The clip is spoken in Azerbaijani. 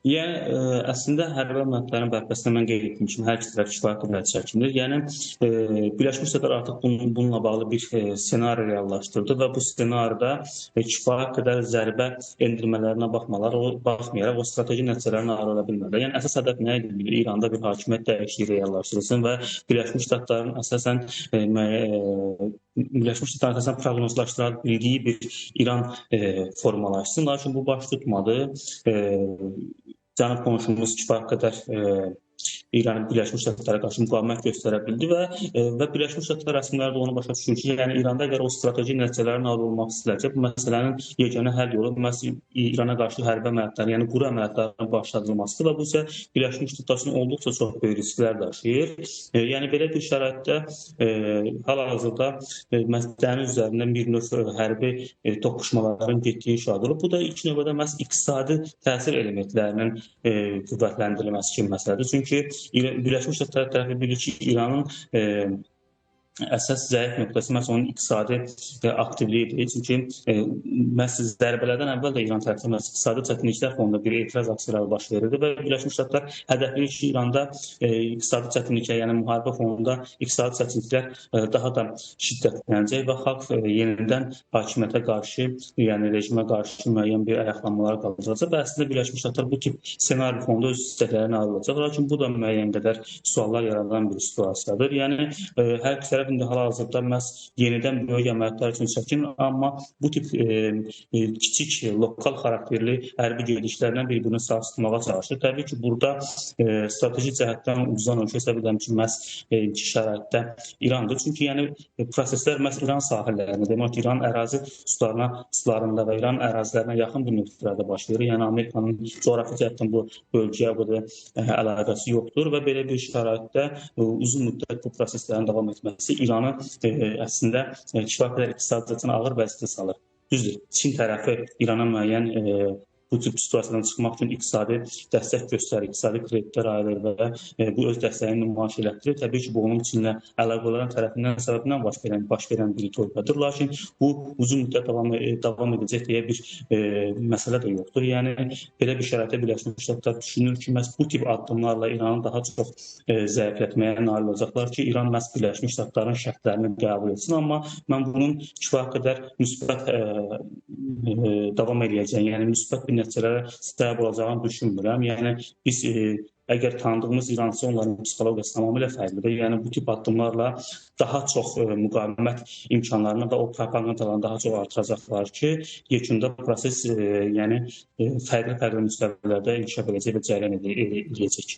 Yəni, əslində hərbi əməliyyatların bərpasında mən qeyd etdiyim kimi hər iki tərəf kifayət qədər çəkinir. Yəni, Birləşmiş Ştatlar artıq bununla bağlı bir ssenari reallaşdırdı və bu ssenaridə kifayət qədər zərbə endirmələrinə baxmayaraq o strateji nəticələrini əldə edə bilmədilər. Yəni, əsas hədəf nə idi? İranda bir hakimiyyət dəyişikliyi reallaşdırılsın və Birləşmiş Ştatların əsasən Birləşmiş Ştatların əsasən proqnozlaşdıra bildiyi bir İran formalaşsın. Lakin bu baş tutmadı. Cənub qonşumuz kifayət qədər İranın Birləşmiş Ştatlara qarşı müqavimət göstərə bildi və Birləşmiş Ştatlar rəsmiləri də onu başa düşür ki, yəni İranda əgər o strateji nəticələrin əldə olmaq istəyirsə, bu məsələnin yeganə həll yolu məhz İrana qarşı hərbi əməliyyatlar, yəni quru əməliyyatların başladılmasıdır və bu isə Birləşmiş Ştatlar üçün olduqca çox böyük risklər daşıyır. Yəni belə bir şəraitdə hal-hazırda dəniz üzərindən bir növ hərbi toqquşmaların getdiyi şahid olub. Bu da ilk növbədə məhz iqtisadi təsir elementlərinin qüvvətləndirilməsi kimi məsələdir. Çünki Birləşmiş Ştatlar tərəfi bilir ki, İranın əsas zəif nöqtəsi məhz onun iqtisadi aktivliyidir. Çünki məhz zərbələrdən əvvəl də İran tərəfi məhz iqtisadi çətinliklər fonunda bir etiraz aksiyaları baş verirdi və Birləşmiş Ştatlar hədəfləyir ki, İranda iqtisadi çətinliklər, yəni müharibə fonunda iqtisadi çətinliklər daha da şiddətlənəcək və xalq yenidən hakimiyyətə qarşı, yəni rejimə qarşı müəyyən bir ayaqlanmalar qalacaqsa və əslində Birləşmiş Ştatlar bu tip ssenari fonunda öz istəklərini alacaq. Lakin bu da müəyyən qədər suallar yaradan bir situasiyadır. Yəni hər iki tərəf indi hal-hazırda məhz yenidən böyük əməliyyatlar üçün çəkinir, amma bu tip kiçik, lokal xarakterli hərbi gedişlərlə bir-birini sarsıtmağa çalışır. Təbii ki, burada strateji cəhətdən ucuzan ölkə hesab edirəm ki, məhz iki şəraitdə İrandır. Çünki yəni proseslər məhz İran sahillərində, demək ki, İran ərazi sularında və İran ərazilərinə yaxın bir nöqtələrdə baş verir. Yəni Amerikanın coğrafi cəhətdən bu bölgəyə burada əlaqəsi yoxdur və belə bir şəraitdə uzun müddət bu proseslərin davam etməsi İranı əslində kifayət qədər iqtisadiyyatına ağır vəziyyətə salır. Düzdür, Çin tərəfi İrana müəyyən bu tip situasiyadan çıxmaq üçün iqtisadi dəstək göstərir, iqtisadi kreditlər ayırır və bu öz dəstəyini nümayiş elətdirir. Təbii ki, bu onun Çinlə əlaqə olan tərəfindən səbəbindən baş verən bir ritorikadır. Lakin bu uzun müddət davam edəcək deyə bir məsələ də yoxdur. Yəni belə bir şəraitdə Birləşmiş Ştatlar düşünür ki, məhz bu tip addımlarla İranı daha çox zəiflətməyə nail olacaqlar ki, İran məhz Birləşmiş Ştatların şərtlərini qəbul etsin. Amma mən bunun kifayət qədər müsbət davam edəcəyini, yəni müsbət bir nəticələrə səbəb olacağını düşünmürəm. Yəni biz əgər tanıdığımız İrançı onların psixologiyası tamamilə fərqlidir. Yəni bu tip addımlarla daha çox müqavimət imkanlarını və o propagandalarını daha çox artıracaqlar ki, yekunda proses yəni fərqli müstəvilərdə inkişaf edəcək və cərəyan edəcək.